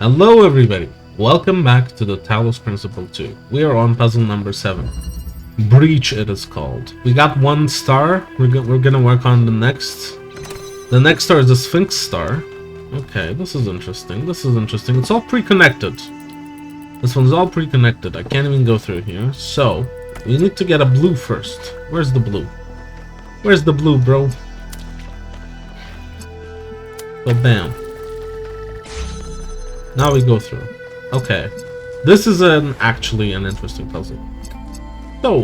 Hello everybody, welcome back to the Talos Principle 2. We are on puzzle number 7. Breach it is called. We got 1 star, we're gonna work on the next. The next star is the Sphinx star. Okay, this is interesting, It's all pre-connected. This one's all pre-connected, I can't even go through here. So, we need to get a blue first. Where's the blue? Where's the blue, bro? So bam. Now we go through. Okay. This is actually an interesting puzzle. So,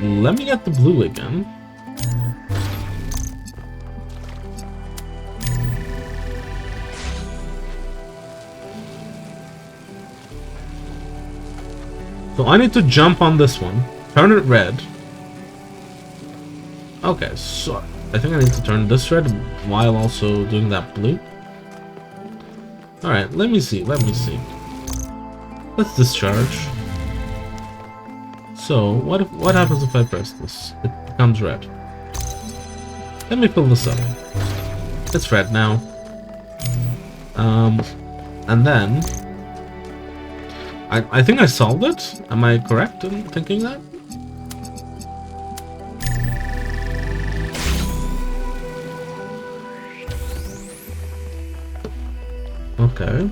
let me get the blue again. So I need to jump on this one, turn it red. Okay, so I think I need to turn this red while also doing that blue. Alright, let me see. Let's discharge. So, what happens if I press this? It becomes red. Let me fill this up. It's red now. And then I think I solved it. Am I correct in thinking that? Okay.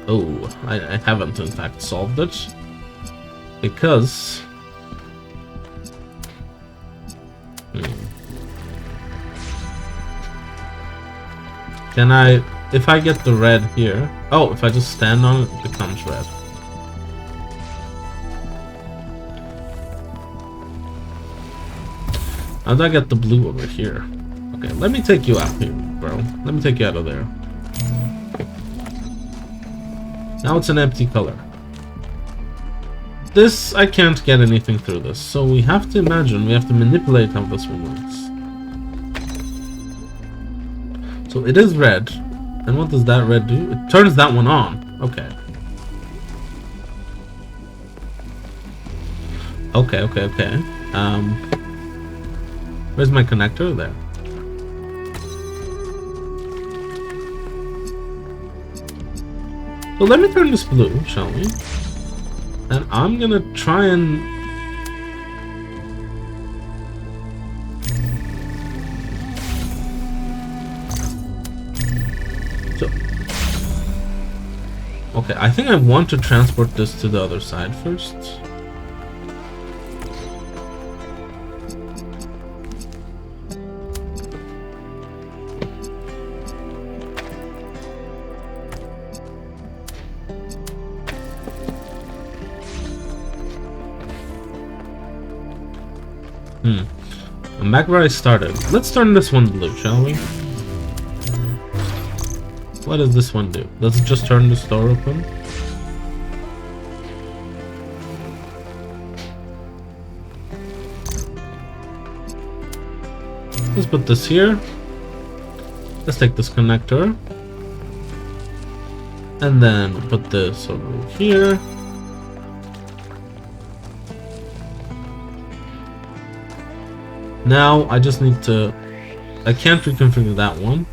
Oh, I haven't in fact solved it. Because... Can I... If I get the red here... Oh, if I just stand on it, it becomes red. How do I get the blue over here? Okay, let me take you out here, bro. Let me take you out of there. Now it's an empty color. This, I can't get anything through this. So we have to imagine, we have to manipulate how this one works. So it is red. And what does that red do? It turns that one on. Okay. Okay. Where's my connector? There. So let me turn this blue, shall we? And I'm gonna try and... So... Okay, I think I want to transport this to the other side first. I'm back where I started. Let's turn this one blue, shall we? What does this one do? Does it just turn this door open? Let's put this here. Let's take this connector. And then put this over here. Now, I just need to... I can't reconfigure that one.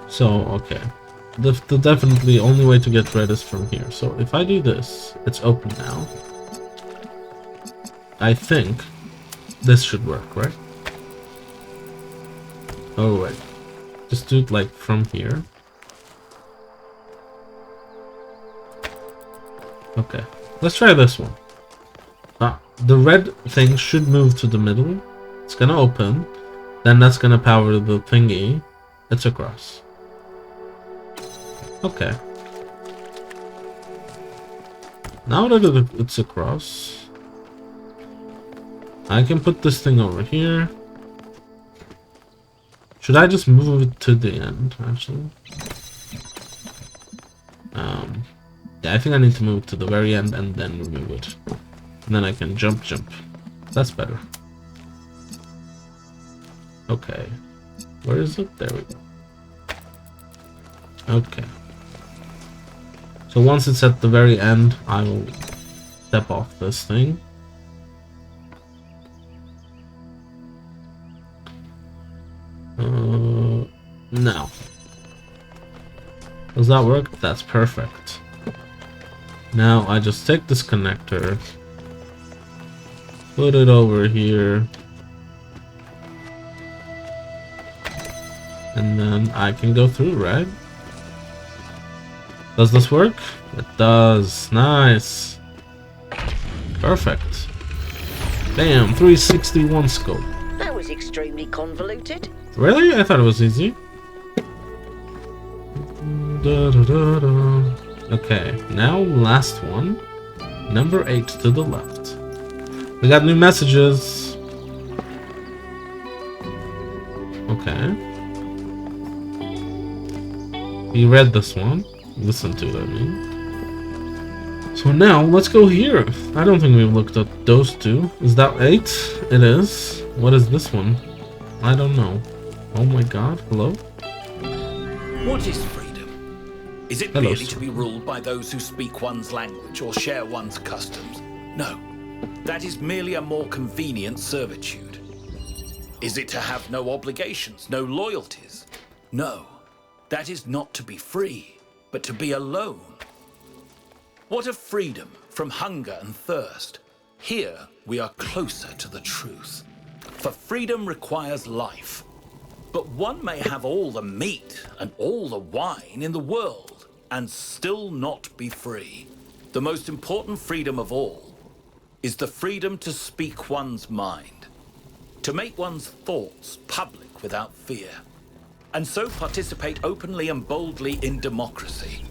So, okay. The definitely only way to get red is from here. So, if I do this, it's open now. I think this should work, right? Oh, wait. Just do it like from here. Okay, let's try this one. The red thing should move to the middle. It's gonna open. Then that's gonna power the thingy. It's across. Okay. Now that it's across, I can put this thing over here. Should I just move it to the end, actually? Yeah, I think I need to move it to the very end and then remove it. And then I can jump. That's better. Okay. Where is it? There we go. Okay. So once it's at the very end, I will step off this thing. No. Does that work? That's perfect. Now I just take this connector, put it over here, and then I can go through, right? Does this work? It does. Nice. Perfect. Bam, 361 scope. That was extremely convoluted. Really? I thought it was easy. Okay, now last one. Number 8 to the left. We got new messages. Okay. You read this one. Listen to it, I mean. So now, let's go here. I don't think we've looked at those two. Is that 8? It is. What is this one? I don't know. Oh my god, hello? What is freedom? Is it Hello, merely sir. to be ruled by those who speak one's language or share one's customs? No. That is merely a more convenient servitude. Is it to have no obligations, no loyalties? No. That is not to be free, but to be alone. What of freedom from hunger and thirst? Here we are closer to the truth. For freedom requires life. But one may have all the meat and all the wine in the world and still not be free. The most important freedom of all is the freedom to speak one's mind, to make one's thoughts public without fear, and so participate openly and boldly in democracy.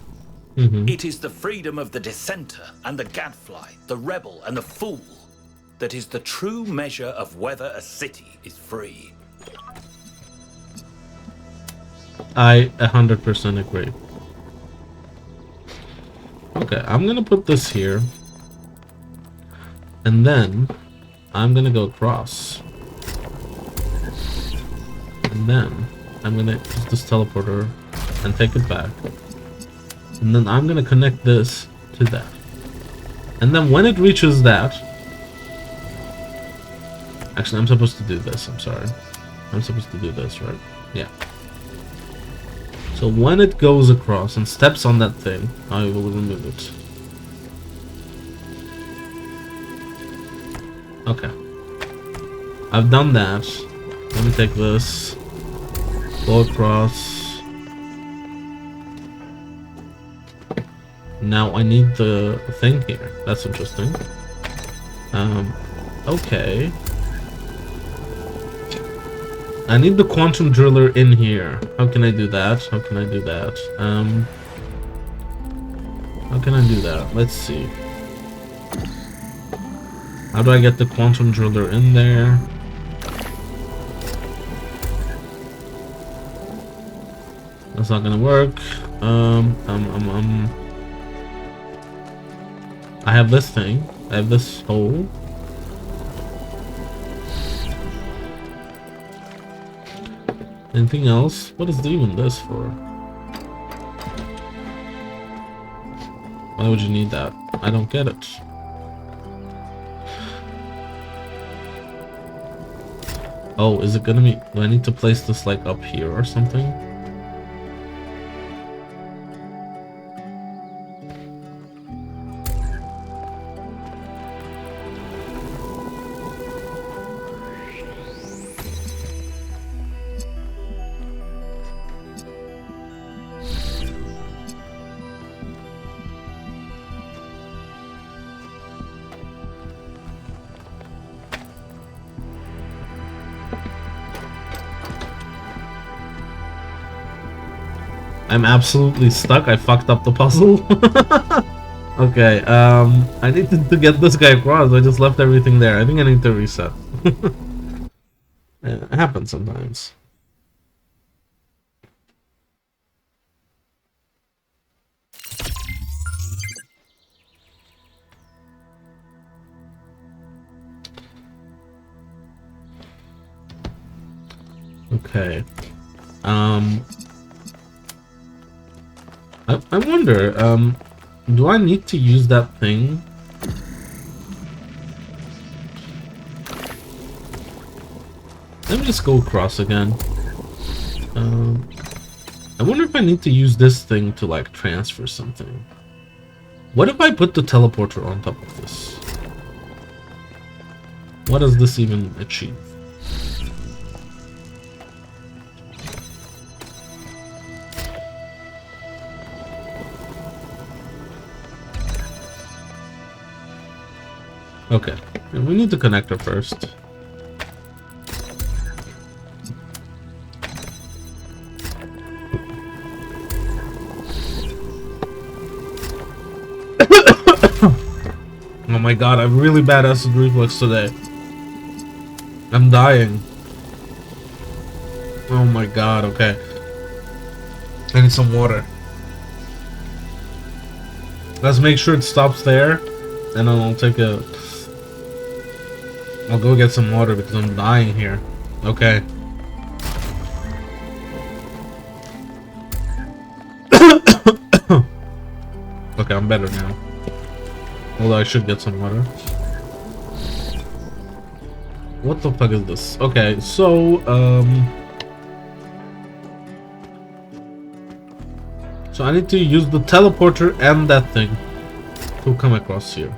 It is the freedom of the dissenter and the gadfly, the rebel and the fool, that is the true measure of whether a city is free. I 100% agree. Okay, I'm gonna put this here. And then I'm gonna go across. And then I'm gonna use this teleporter and take it back. And then I'm gonna connect this to that. And then when it reaches that... Actually, I'm supposed to do this, I'm sorry. I'm supposed to do this, right? Yeah. So when it goes across and steps on that thing, I will remove it. Okay. I've done that. Let me take this. Go across. Now I need the thing here. That's interesting. Okay. I need the quantum driller in here. How can I do that? How can I do that? How can I do that? Let's see. How do I get the quantum driller in there? That's not gonna work. I have this thing. I have this hole. Anything else? What is even this for? Why would you need that? I don't get it. Oh, is it gonna be... Do I need to place this like up here or something? I'm absolutely stuck. I fucked up the puzzle. Okay, I need to get this guy across. I just left everything there. I think I need to reset. It happens sometimes. Okay. I wonder, do I need to use that thing Let me just go across again. I wonder if I need to use this thing to like transfer something. What if I put the teleporter on top of this? What does this even achieve? Okay, we need the connector first. Oh my god, I have really bad acid reflux today. I'm dying. Oh my god, okay. I need some water. Let's make sure it stops there, and then I'll take a... I'll go get some water because I'm dying here. Okay. Okay, I'm better now. Although I should get some water. What the fuck is this? Okay, so, so I need to use the teleporter and that thing to come across here.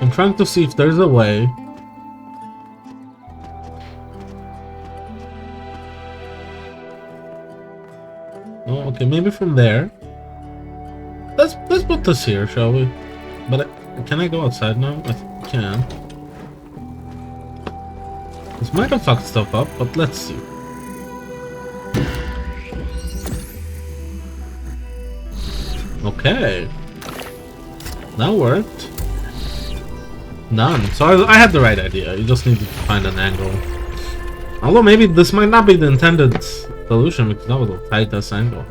I'm trying to see if there's a way. Oh, okay, maybe from there. Let's put this here, shall we? But can I go outside now? I can. This might have fucked stuff up, but let's see. Okay, that worked. Done. So I had the right idea. You just need to find an angle. Although maybe this might not be the intended solution because that was a tight-ass angle.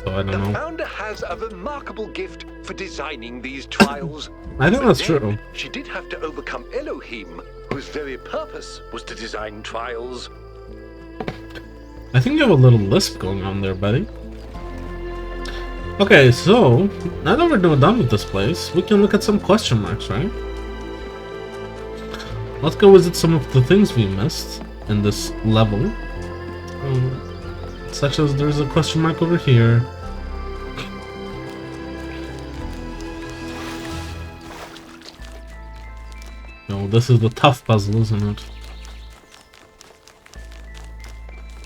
So I don't know. The founder has a remarkable gift for designing these trials. I think that's Then true. She did have to overcome Elohim, whose very purpose was to design trials. I think you have a little lisp going on there, buddy. Okay, so now that we're done with this place, we can look at some question marks, right? Let's go visit some of the things we missed in this level. Such as there's a question mark over here. No, this is the tough puzzle, isn't it?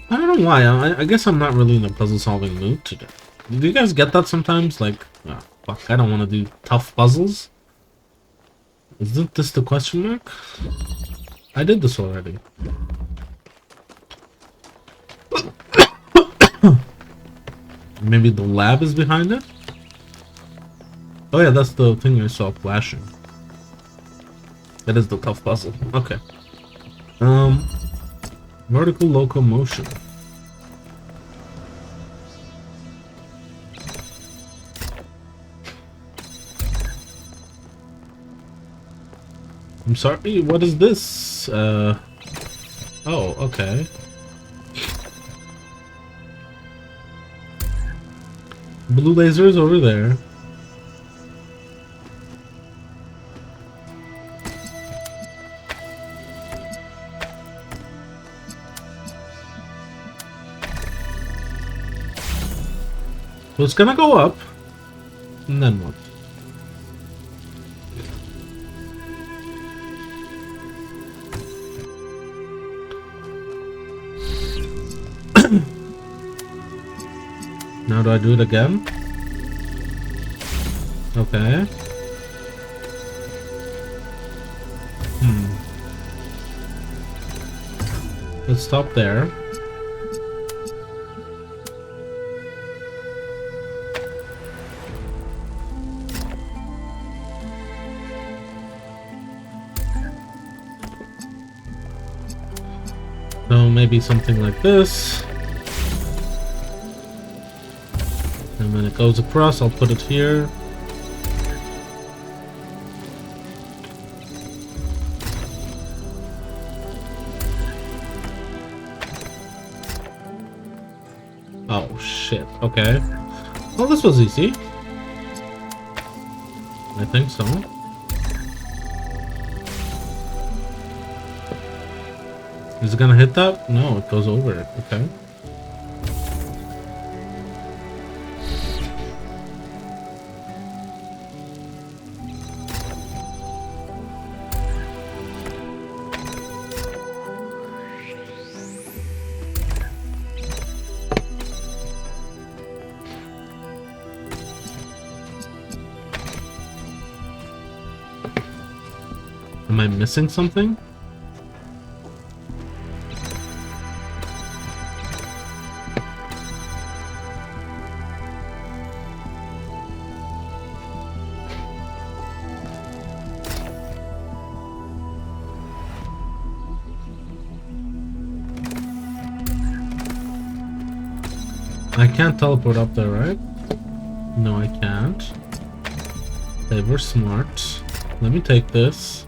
I don't know why. I guess I'm not really in a puzzle-solving mood today. Do you guys get that sometimes? Like, oh, fuck, I don't want to do tough puzzles. Isn't this the question mark? I did this already. Maybe the lab is behind it? Oh yeah, that's the thing I saw flashing. That is the tough puzzle. Okay. Vertical locomotion. I'm sorry, what is this? Oh, okay. Blue lasers over there. So it's gonna go up, and then what? Now do I do it again? Okay. Let's stop there. So maybe something like this. And when it goes across, I'll put it here. Oh shit, okay. Well, this was easy. I think so. Is it gonna hit that? No, it goes over it. Okay. Am I missing something? I can't teleport up there, right? No, I can't. They were smart. Let me take this.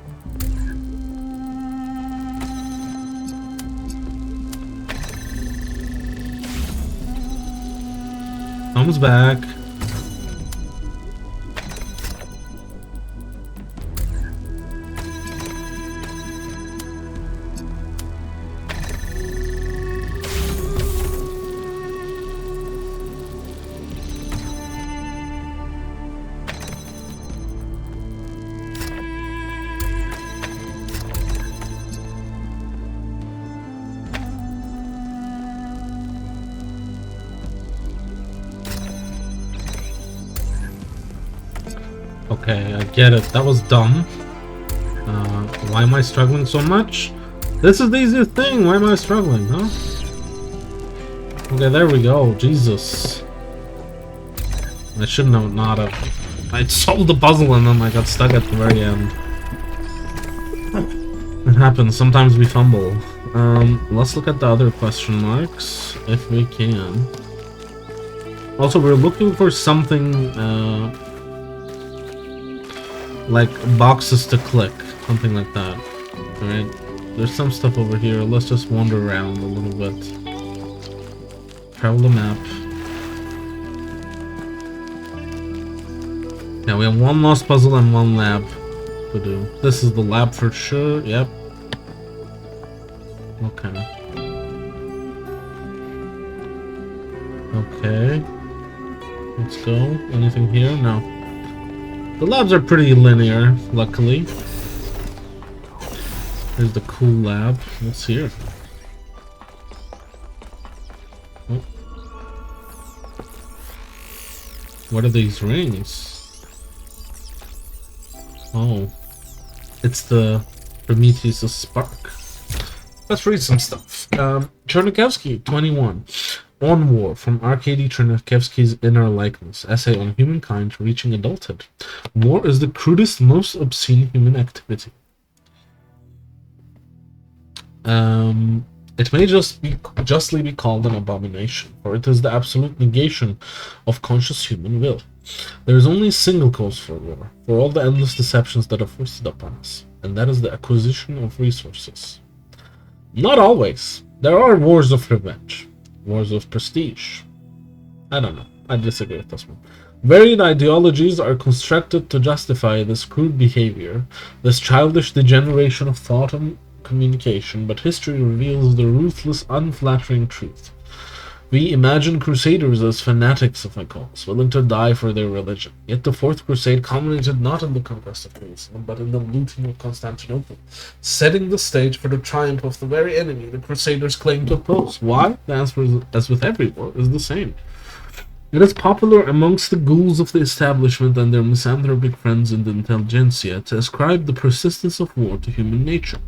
Comes back. Okay, I get it. That was dumb. Why am I struggling so much? This is the easiest thing. Why am I struggling, huh? Okay, there we go. Jesus. I shouldn't have not have. I solved the puzzle and then I got stuck at the very end. It happens. Sometimes we fumble. Let's look at the other question marks, if we can. Also, we're looking for something, like boxes to click, something like that. Alright, there's some stuff over here. Let's just wander around a little bit. Travel the map. Yeah, we have one lost puzzle and one lab to do. This is the lab for sure. Yep. Okay. Okay. Let's go. Anything here? No. The labs are pretty linear, luckily. There's the cool lab. What's here? Oh. What are these rings? Oh. It's the Prometheus' spark. Let's read some stuff. Chernyshevsky, 21. On War, from Arkady Chernyshevsky's Inner Likeness, essay on humankind reaching adulthood. War is the crudest, most obscene human activity. It may justly be called an abomination, for it is the absolute negation of conscious human will. There is only a single cause for war, for all the endless deceptions that are foisted upon us, and that is the acquisition of resources. Not always. There are wars of revenge. Wars of prestige. I don't know. I disagree with this one. Varied ideologies are constructed to justify this crude behavior, this childish degeneration of thought and communication, but history reveals the ruthless, unflattering truth. We imagine crusaders as fanatics of a cause, willing to die for their religion. Yet the Fourth Crusade culminated not in the conquest of Jerusalem, but in the looting of Constantinople, setting the stage for the triumph of the very enemy the crusaders claimed to oppose. Why? The answer, as with every war, is the same. It is popular amongst the ghouls of the establishment and their misanthropic friends in the intelligentsia to ascribe the persistence of war to human nature.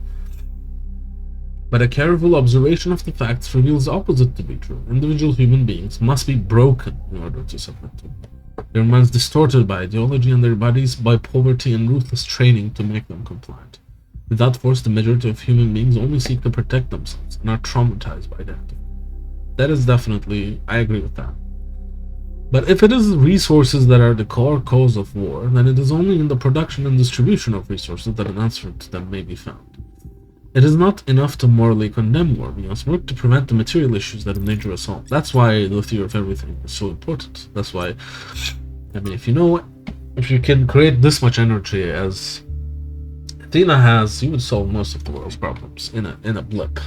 But a careful observation of the facts reveals the opposite to be true. Individual human beings must be broken in order to submit to them. Their minds distorted by ideology and their bodies by poverty and ruthless training to make them compliant. Without force, the majority of human beings only seek to protect themselves and are traumatized by that. That is definitely, I agree with that. But if it is resources that are the core cause of war, then it is only in the production and distribution of resources that an answer to them may be found. It is not enough to morally condemn war. We must work to prevent the material issues that endanger us all. That's why the theory of everything is so important. That's why, I mean, if you can create this much energy as Athena has, you would solve most of the world's problems in a blip.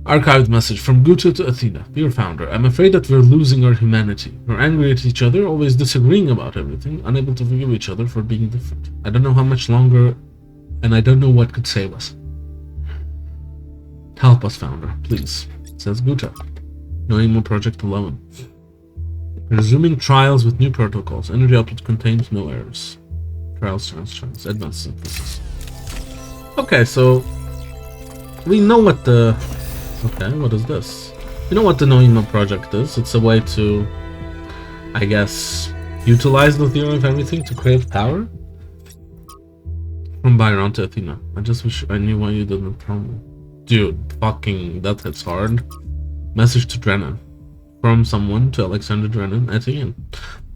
Archived message from Guta to Athena. Dear founder, I'm afraid that we're losing our humanity. We're angry at each other, always disagreeing about everything, unable to forgive each other for being different. I don't know how much longer, and I don't know what could save us. Help us, founder, please, says Guta. No emo project alone. Resuming trials with new protocols. Energy output contains no errors. Trials, advanced synthesis. Okay, so we know what the... Okay, what is this? You know what the Noema project is? It's a way to, I guess, utilize the theory of everything to create power? From Byron to Athena. I just wish I knew why you didn't tell me. Dude, fucking, that hits hard. Message to Drennan. From someone to Alexander Drennan at Ian.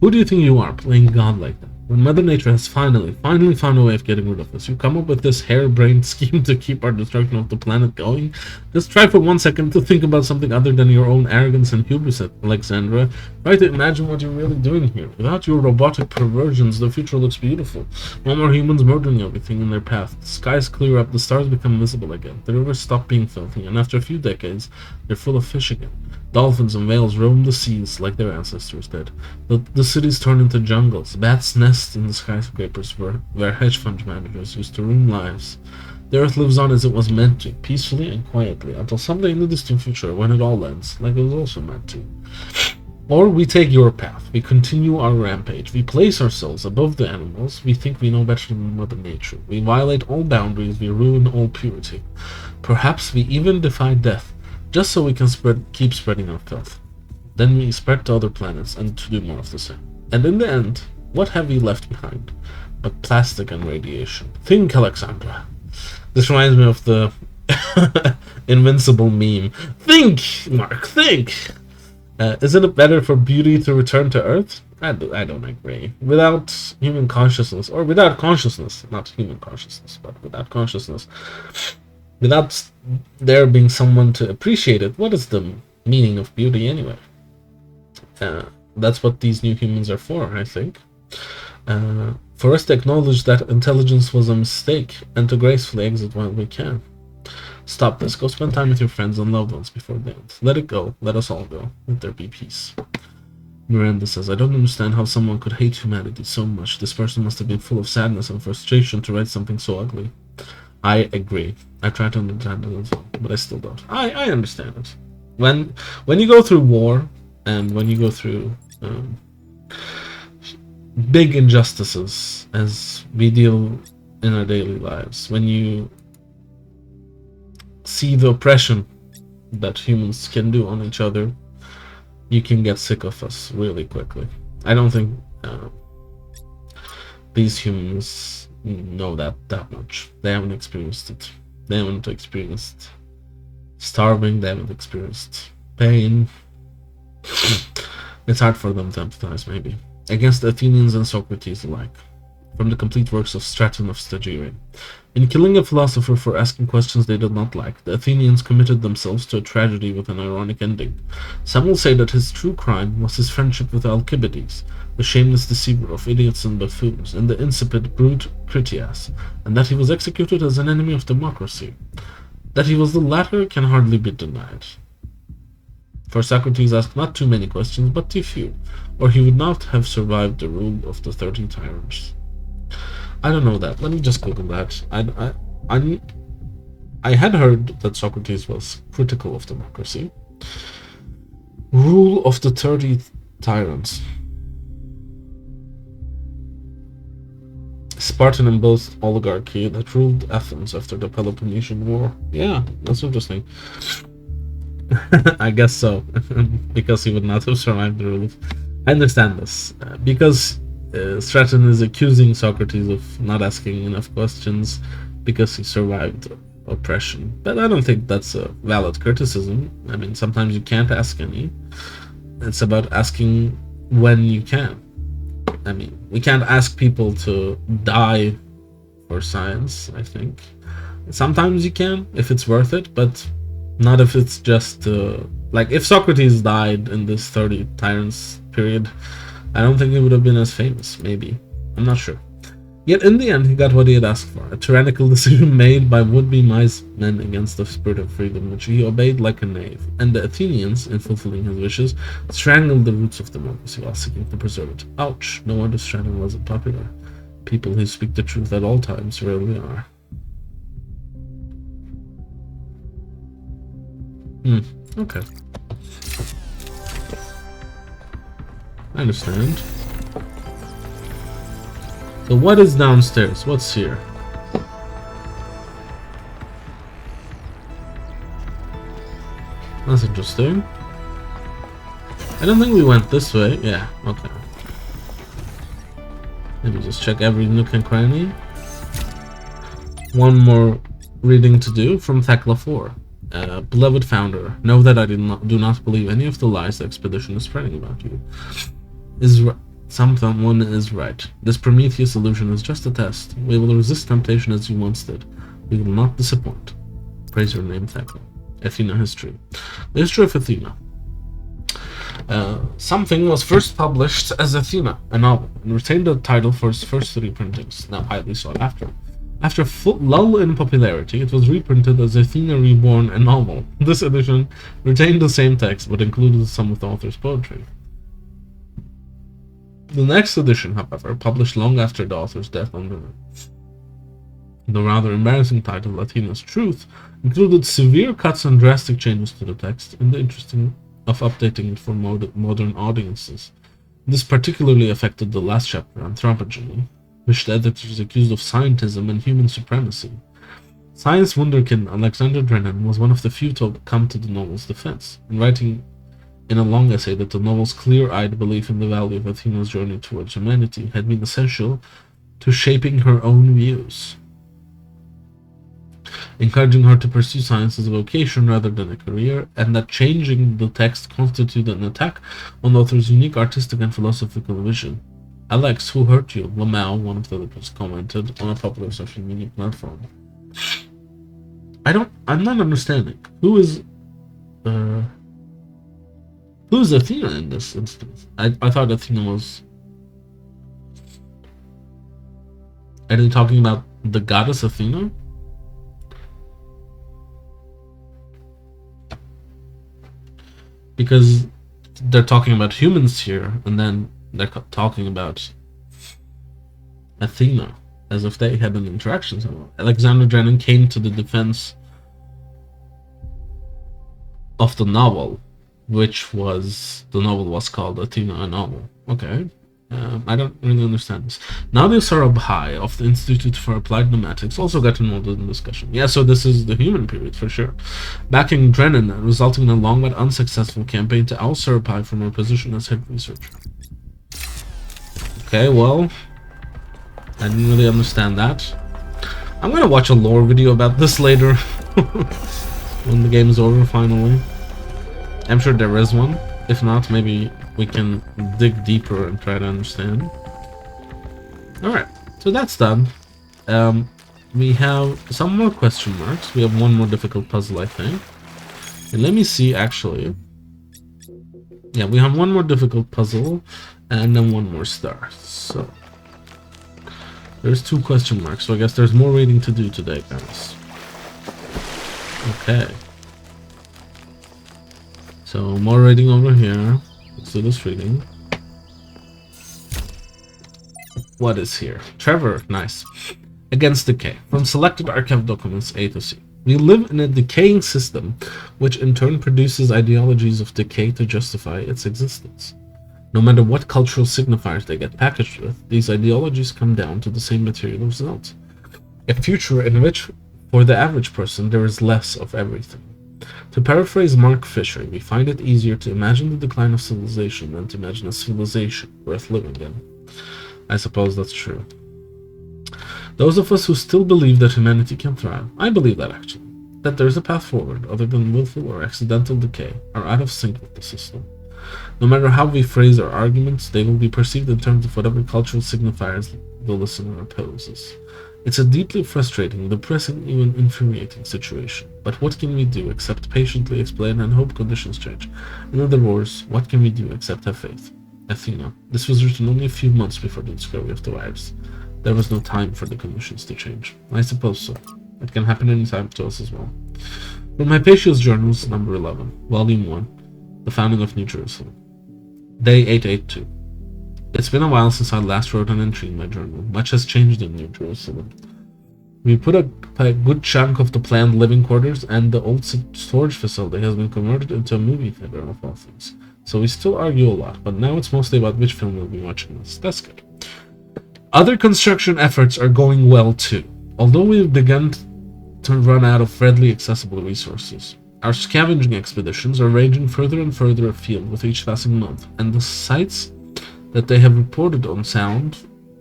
Who do you think you are, playing God like that? When Mother Nature has finally found a way of getting rid of us, you come up with this harebrained scheme to keep our destruction of the planet going? Just try for 1 second to think about something other than your own arrogance and hubris, Alexandra. Try to imagine what you're really doing here. Without your robotic perversions, the future looks beautiful. No more humans murdering everything in their path. The skies clear up, the stars become visible again. The rivers stop being filthy, and after a few decades, they're full of fish again. Dolphins and whales roam the seas like their ancestors did. The cities turn into jungles. Bats nest in the skyscrapers where hedge fund managers used to ruin lives. The earth lives on as it was meant to, peacefully and quietly, until someday in the distant future when it all ends, like it was also meant to. Or we take your path, we continue our rampage, we place ourselves above the animals, we think we know better than Mother Nature, we violate all boundaries, we ruin all purity. Perhaps we even defy death, just so we can keep spreading our filth. Then we spread to other planets and to do more of the same. And in the end, what have we left behind but plastic and radiation? Think, Alexandra. This reminds me of the Invincible meme. Think, Mark, think! Isn't it better for beauty to return to Earth? I don't agree. Without human consciousness, or without consciousness, not human consciousness, but without consciousness, without there being someone to appreciate it, what is the meaning of beauty anyway? That's what these new humans are for, I think. For us to acknowledge that intelligence was a mistake and to gracefully exit while we can. Stop this. Go spend time with your friends and loved ones before the end. Let it go. Let us all go. Let there be peace. Miranda says, I don't understand how someone could hate humanity so much. This person must have been full of sadness and frustration to write something so ugly. I agree. I try to understand it as well, but I still don't. I understand it. When you go through war, and when you go through big injustices, as we deal in our daily lives, when you see the oppression that humans can do on each other, you can get sick of us really quickly. I don't think these humans know that much. They haven't experienced it. They haven't experienced starving. They haven't experienced pain. It's hard for them to empathize, maybe. Against the Athenians and Socrates alike. From the complete works of Straton of Stagire. In killing a philosopher for asking questions they did not like, the Athenians committed themselves to a tragedy with an ironic ending. Some will say that his true crime was his friendship with Alcibiades, the shameless deceiver of idiots and buffoons, and the insipid brute Critias, and that he was executed as an enemy of democracy. That he was the latter can hardly be denied. For Socrates asked not too many questions, but too few, or he would not have survived the rule of the 30 tyrants. I don't know that. Let me just Google that. I had heard that Socrates was critical of democracy. Rule of the 30 tyrants. Spartan imposed oligarchy that ruled Athens after the Peloponnesian War. Yeah, that's interesting. I guess so, because he would not have survived the rule of... I understand this, because Straton is accusing Socrates of not asking enough questions because he survived oppression. But I don't think that's a valid criticism. I mean, sometimes you can't ask any. It's about asking when you can. I mean, we can't ask people to die for science, I think. Sometimes you can, if it's worth it, but not if it's just... like, if Socrates died in this 30 tyrants period, I don't think he would have been as famous, maybe. I'm not sure. Yet in the end, he got what he had asked for, a tyrannical decision made by would-be mice men against the spirit of freedom, which he obeyed like a knave, and the Athenians, in fulfilling his wishes, strangled the roots of democracy while seeking to preserve it. Ouch, no wonder Stranding wasn't popular. People who speak the truth at all times rarely are. Okay. I understand. So what is downstairs? What's here? That's interesting. I don't think we went this way. Yeah, okay. Let me just check every nook and cranny. One more reading to do from Thecla 4. Beloved founder, know that I do not believe any of the lies the expedition is spreading about you. Someone is right. This Prometheus illusion is just a test. We will resist temptation as you once did. We will not disappoint. Praise your name, Thecla. Athena history. The history of Athena. Something was first published as Athena, a novel, and retained the title for its first 3 printings, now highly sought after. After a full lull in popularity, it was reprinted as Athena Reborn, a novel. This edition retained the same text, but included some of the author's poetry. The next edition, however, published long after the author's death under the rather embarrassing title Athena's Truth, included severe cuts and drastic changes to the text in the interest of updating it for modern audiences. This particularly affected the last chapter, Anthropogeny, which the editors accused of scientism and human supremacy. Science wunderkind Alexander Drennan was one of the few to come to the novel's defense, in writing in a long essay that the novel's clear-eyed belief in the value of Athena's journey towards humanity had been essential to shaping her own views, encouraging her to pursue science as a vocation rather than a career, and that changing the text constituted an attack on the author's unique artistic and philosophical vision. Alex, who hurt you? Lamau, one of the editors, commented on a popular social media platform. I'm not understanding. Who's Athena in this instance? I thought Athena was... Are they talking about the goddess Athena? Because they're talking about humans here, and then they're talking about Athena as if they had an interaction somewhere. Alexander Drennan came to the defense of the novel, which was... the novel was called Athena, a novel. Okay. I don't really understand this. Nadia Sarabhai of the Institute for Applied Pneumatics also got involved in the discussion. Yeah, so this is the human period for sure. Backing Drennan, resulting in a long but unsuccessful campaign to oust Sarabhai from her position as head researcher. Okay, well, I didn't really understand that. I'm gonna watch a lore video about this later when the game is over finally. I'm sure there is one. If not, maybe we can dig deeper and try to understand. Alright, so that's done. We have some more question marks. We have one more difficult puzzle, I think. And let me see, actually. Yeah, we have one more difficult puzzle and then one more star. So there's 2 question marks, so I guess there's more reading to do today, guys. Okay. So more reading over here. Let's do this reading. What is here? Trevor, nice. Against decay. From selected archive documents A to C. We live in a decaying system, which in turn produces ideologies of decay to justify its existence. No matter what cultural signifiers they get packaged with, these ideologies come down to the same material result. A future in which, for the average person, there is less of everything. To paraphrase Mark Fisher, we find it easier to imagine the decline of civilization than to imagine a civilization worth living in. I suppose that's true. Those of us who still believe that humanity can thrive, I believe that actually, that there is a path forward other than willful or accidental decay, are out of sync with the system. No matter how we phrase our arguments, they will be perceived in terms of whatever cultural signifiers the listener opposes. It's a deeply frustrating, depressing, even infuriating situation. But what can we do except patiently explain and hope conditions change? In other words, what can we do except have faith? Athena. This was written only a few months before the discovery of the virus. There was no time for the conditions to change. I suppose so. It can happen anytime to us as well. From Hypatia's Journals, number 11, Volume 1, The Founding of New Jerusalem. Day 882. It's been a while since I last wrote an entry in my journal. Much has changed in New Jerusalem. We put a good chunk of the planned living quarters, and the old storage facility has been converted into a movie theater of all things. So we still argue a lot, but now it's mostly about which film we'll be watching this. That's good. Other construction efforts are going well too, although we've begun to run out of readily accessible resources. Our scavenging expeditions are ranging further and further afield with each passing month, and the sights that they have reported on sound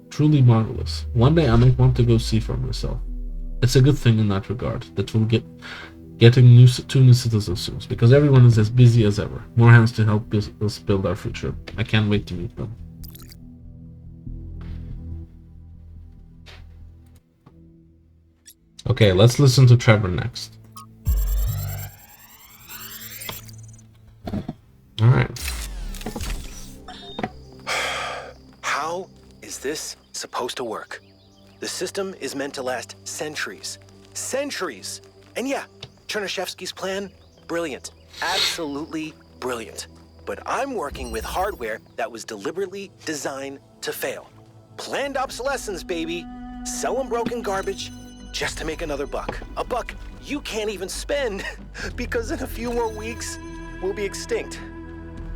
truly marvelous. One day I might want to go see for myself. It's a good thing in that regard that we'll getting two new citizens soon, because everyone is as busy as ever. More hands to help us build our future. I can't wait to meet them. Okay, let's listen to Trevor next. Alright. How is this supposed to work? The system is meant to last centuries. Centuries! And yeah, Chernyshevsky's plan, brilliant. Absolutely brilliant. But I'm working with hardware that was deliberately designed to fail. Planned obsolescence, baby. Selling broken garbage just to make another buck. A buck you can't even spend because in a few more weeks, we'll be extinct.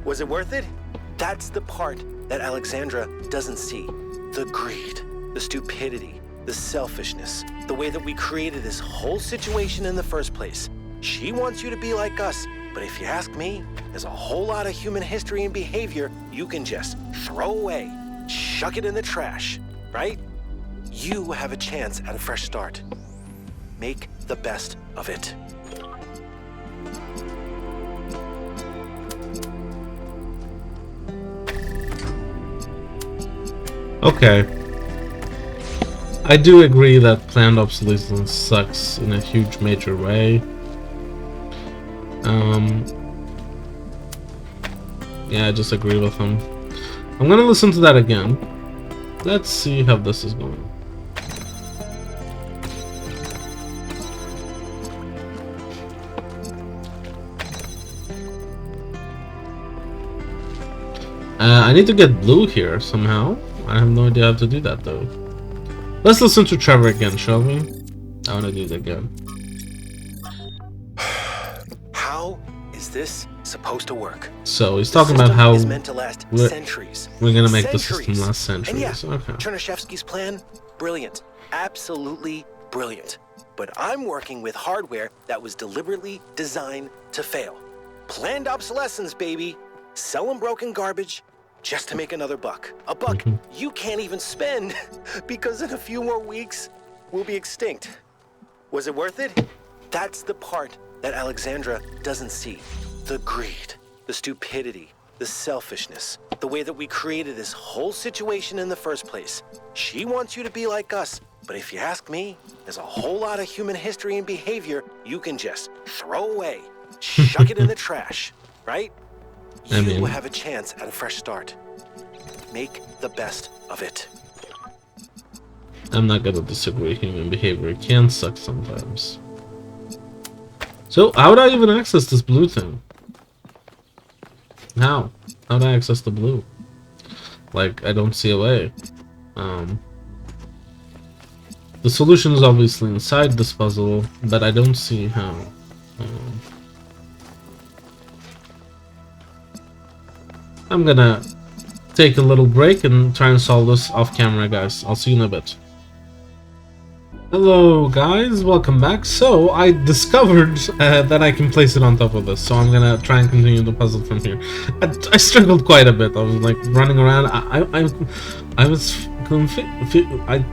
Was it worth it? That's the part that Alexandra doesn't see. The greed, the stupidity, the selfishness, the way that we created this whole situation in the first place. She wants you to be like us, but if you ask me, there's a whole lot of human history and behavior you can just throw away, chuck it in the trash, right? You have a chance at a fresh start. Make the best of it. Okay. I do agree that planned obsolescence sucks in a huge major way. Yeah, I just agree with him. I'm gonna listen to that again. Let's see how this is going. I need to get blue here somehow. I have no idea how to do that though. Let's listen to Trevor again, shall we? I want to do it again. How is this supposed to work? So he's talking about how is meant to last centuries. We're gonna make the system last centuries. And yeah, okay. Chernyshevsky's plan, brilliant. Absolutely brilliant. But I'm working with hardware that was deliberately designed to fail. Planned obsolescence, baby. Selling broken garbage just to make another buck. A buck you can't even spend because in a few more weeks, we'll be extinct. Was it worth it? That's the part that Alexandra doesn't see. The greed, the stupidity, the selfishness, the way that we created this whole situation in the first place. She wants you to be like us, but if you ask me, there's a whole lot of human history and behavior you can just throw away, chuck it in the trash, right? You will have a chance at a fresh start. Make the best of it. I'm not gonna disagree. Human behavior can suck sometimes. So, how would I even access this blue thing? How? How do I access the blue? Like, I don't see a way. The solution is obviously inside this puzzle, but I don't see how. I'm gonna take a little break and try and solve this off camera, guys. I'll see you in a bit. Hello guys, welcome back. So I discovered that I can place it on top of this, so I'm gonna try and continue the puzzle from here. I struggled quite a bit. I was like running around. I was confused.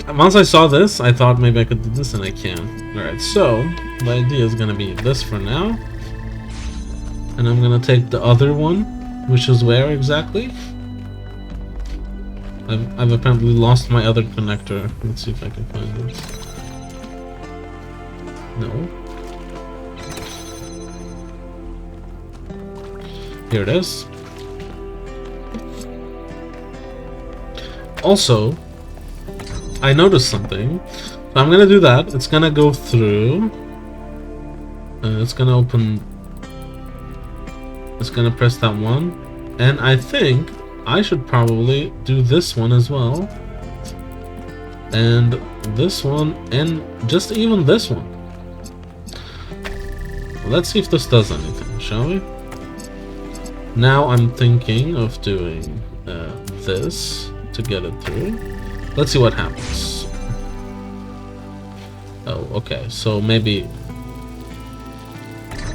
Once I saw this, I thought maybe I could do this, and I can. Alright, so the idea is gonna be this for now, and I'm gonna take the other one, which is where exactly? I've apparently lost my other connector. Let's see if I can find it. No. Here it is. I noticed something. So I'm gonna do that. It's gonna go through. It's gonna open. It's gonna press that one. And I think I should probably do this one as well. And this one, and just even this one. Let's see if this does anything, shall we? Now I'm thinking of doing this to get it through. Let's see what happens. Oh, okay. So maybe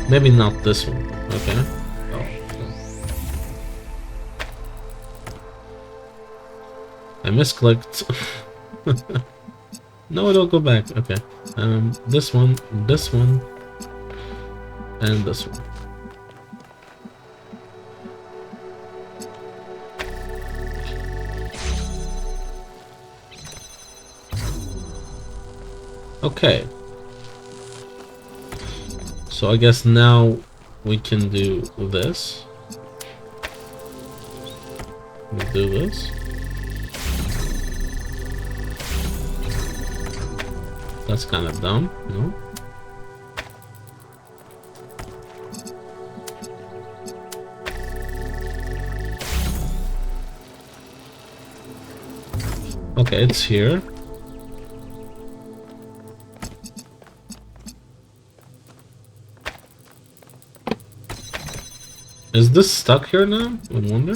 not this one. Okay. Oh. I misclicked. No, it'll go back. Okay. This one, and this one. Okay. So I guess now we can do this. We'll do this. That's kind of dumb, no? Okay, it's here. Is this stuck here now? I wonder.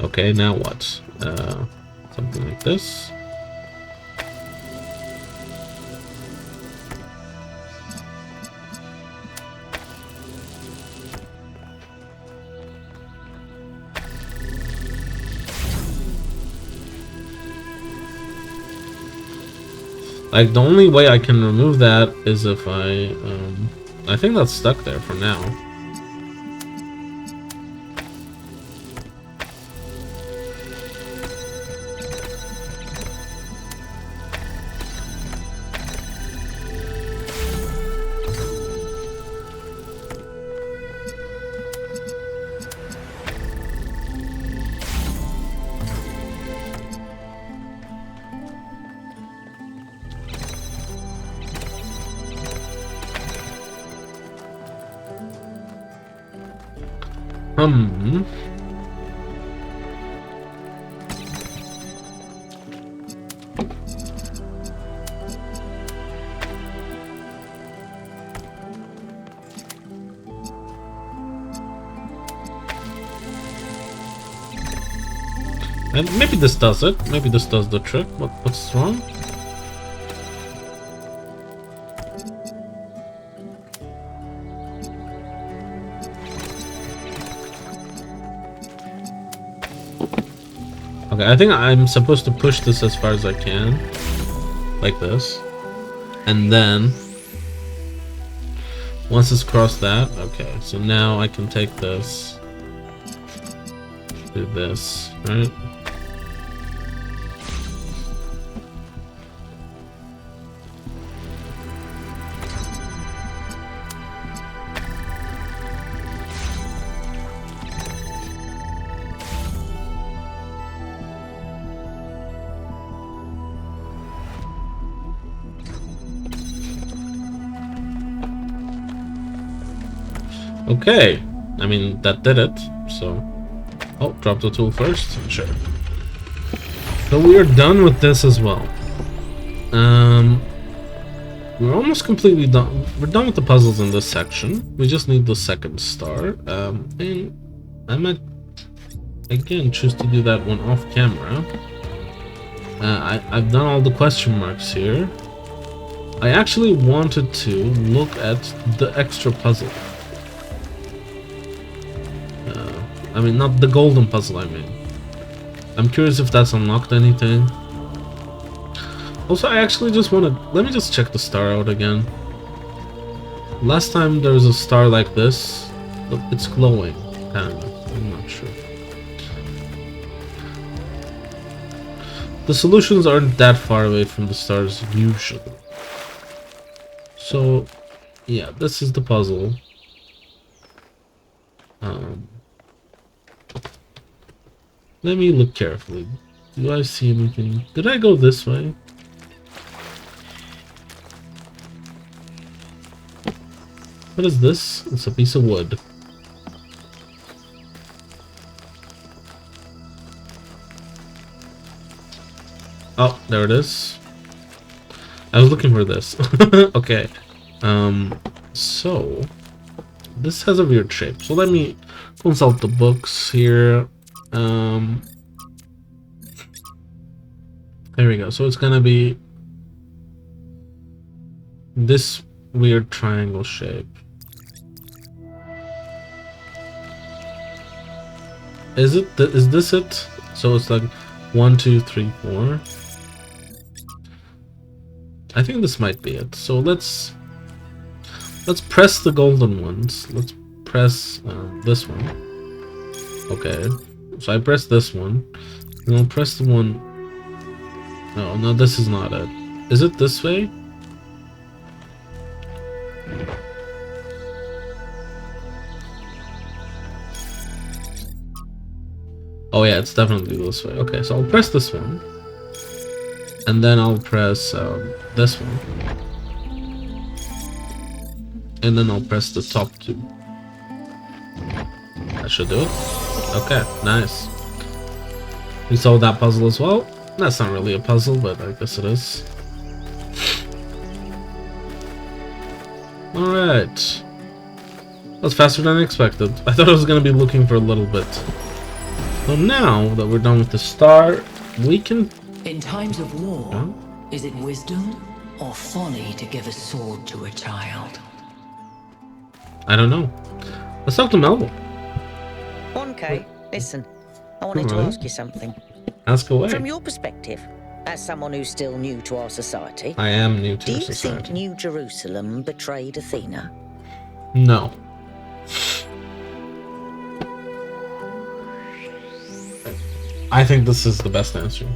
Okay, now what? Something like this. Like, the only way I can remove that is if I think that's stuck there for now. And maybe this does it. Maybe this does the trick. What's wrong? Okay, I think I'm supposed to push this as far as I can. Like this. And then once it's crossed that, okay, so now I can take this, do this, right? Okay, I mean, that did it, so... Oh, drop the tool first? Sure. So we are done with this as well. We're almost completely done. We're done with the puzzles in this section. We just need the second star. And I might, again, choose to do that one off camera. I've done all the question marks here. I actually wanted to look at the extra puzzle. I mean, not the golden puzzle, I mean. I'm curious if that's unlocked anything. Also, I actually just want to... Let me just check the star out again. Last time there was a star like this. Look, it's glowing. Kind of. I'm not sure. The solutions aren't that far away from the stars usually. So, yeah, this is the puzzle. Let me look carefully. Do I see anything? Did I go this way? What is this? It's a piece of wood. Oh, there it is. I was looking for this. Okay. So this has a weird shape. So let me consult the books here. There we go. So it's gonna be this weird triangle shape. Is it? Is this it? So it's like 1, 2, 3, 4. I think this might be it. So let's press the golden ones. Let's press this one. Okay. So I press this one, and I'll press the one. Oh no, this is not it. Is it this way? Oh yeah, it's definitely this way. Okay, so I'll press this one, and then I'll press this one, and then I'll press the top two. That should do it. Okay, nice. We solved that puzzle as well. That's not really a puzzle, but I guess it is. Alright. That's faster than I expected. I thought I was gonna be looking for a little bit. So now that we're done with the star, we can... In times of war, is it wisdom or folly to give a sword to a child? I don't know. Let's talk to Melville. 1K, listen. I wanted to ask you something. Ask away. From your perspective, as someone who's still new to our society, I am new to do you society. think New Jerusalem betrayed Athena? No. I think this is the best answer.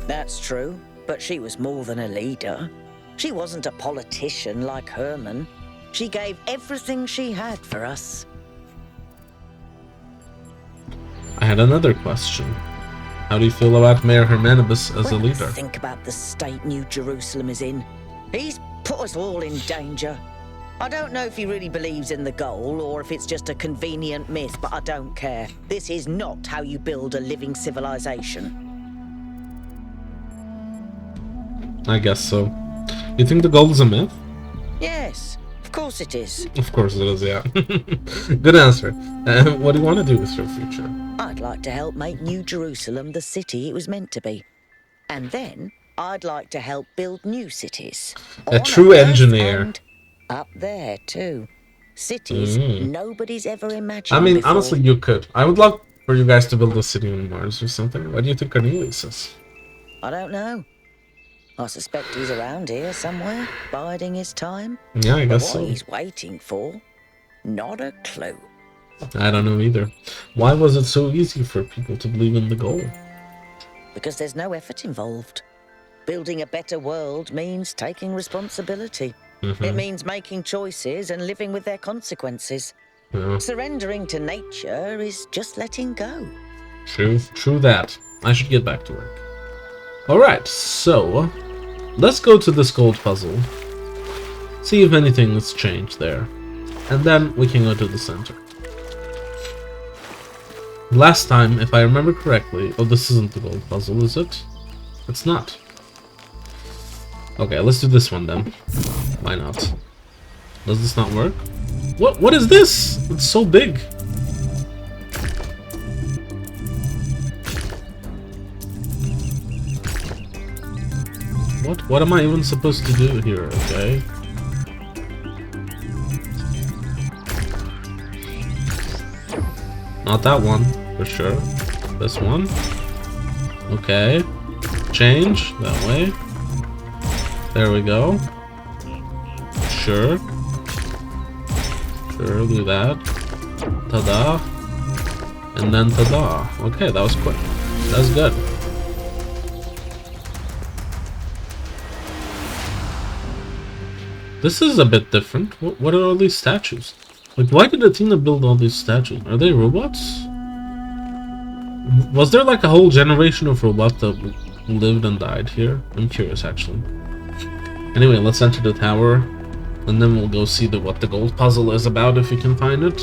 That's true, but she was more than a leader. She wasn't a politician like Herman. She gave everything she had for us. I had another question. How do you feel about Mayor Hermanibus as a leader? Think about the state New Jerusalem is in. He's put us all in danger. I don't know if he really believes in the goal or if it's just a convenient myth, but I don't care. This is not how you build a living civilization. I guess so. You think the goal is a myth? Yes, of course it is. Of course it is, yeah. Good answer. What do you want to do with your future? I'd like to help make New Jerusalem the city it was meant to be. And then I'd like to help build new cities. A true engineer. And up there, too. Cities nobody's ever imagined I mean, before. honestly, you could. I would love for you guys to build a city on Mars or something. What do you think Cornelius is? I don't know. I suspect he's around here somewhere, biding his time. Yeah, I But guess what so. he's waiting for, not a clue. I don't know either. Why was it so easy for people to believe in the goal? Because there's no effort involved. Building a better world means taking responsibility. It means making choices and living with their consequences. Yeah, Surrendering to nature is just letting go. true that. I should get back to work. Alright, so let's go to this gold puzzle. See if anything has changed there. And then we can go to the center. Last time, if I remember correctly... Oh, this isn't the gold puzzle, is it? It's not. Okay, let's do this one then. Why not? Does this not work? What is this? It's so big. What am I even supposed to do here, okay? Not that one, for sure. This one. Okay. Change that way. There we go. Sure. Sure, do that. Ta-da. And then ta-da. Okay, that was quick. That's good. This is a bit different. What are all these statues? Like, why did Athena build all these statues? Are they robots? Was there like a whole generation of robots that lived and died here? I'm curious, actually. Anyway, let's enter the tower, and then we'll go see what the gold puzzle is about, if we can find it.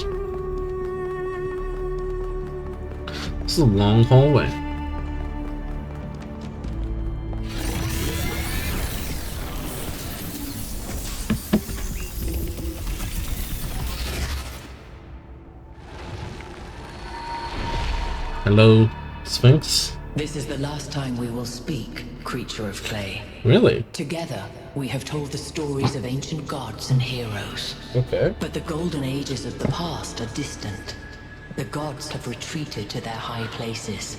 This is a long hallway. Hello, Sphinx. This is the last time we will speak, creature of clay. Really? Together, we have told the stories of ancient gods and heroes. Okay. But the golden ages of the past are distant. The gods have retreated to their high places,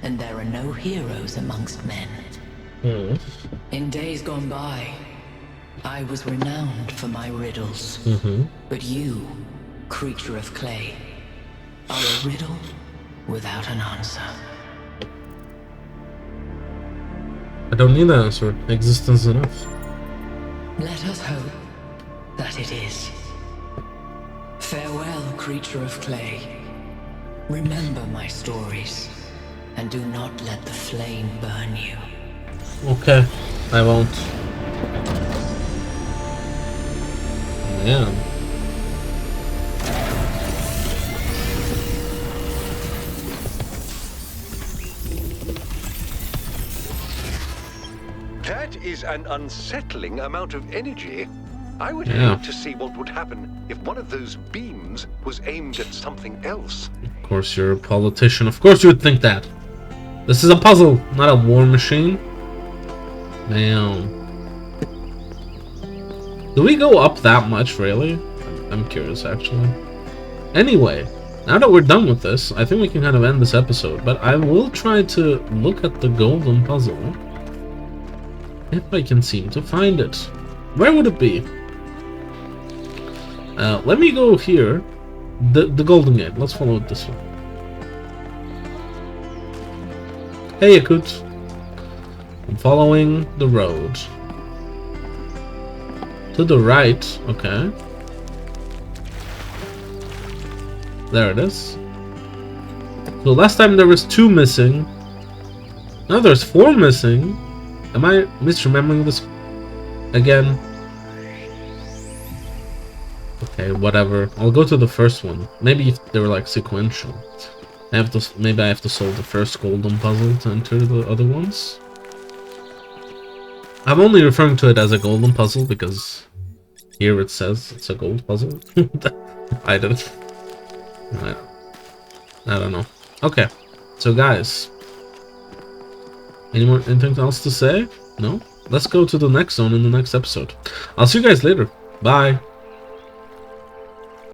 and there are no heroes amongst men. In days gone by, I was renowned for my riddles. But you, creature of clay, are a riddle without an answer. I don't need an answer. Existence is enough. Let us hope that it is. Farewell, creature of clay. Remember my stories, and do not let the flame burn you. Okay, I won't. Man. That is an unsettling amount of energy. I would hate to see what would happen if one of those beams was aimed at something else. Of course, you're a politician. Of course you would think that. This is a puzzle, not a war machine. Damn. Do we go up that much, really? I'm curious, actually. Anyway, now that we're done with this, I think we can kind of end this episode. But I will try to look at the golden puzzle, if I can seem to find it. Where would it be? Let me go here. The golden gate. Let's follow it this way. Hey, Yakut. I'm following the road. To the right. Okay. There it is. So last time there was 2 missing. Now there's 4 missing. Am I misremembering this again? Okay, whatever. I'll go to the first one. Maybe if they were like sequential. Maybe I have to solve the first golden puzzle to enter the other ones. I'm only referring to it as a golden puzzle because here it says it's a gold puzzle. I don't know. Okay, so guys, anything else to say? No? Let's go to the next zone in the next episode. I'll see you guys later. Bye.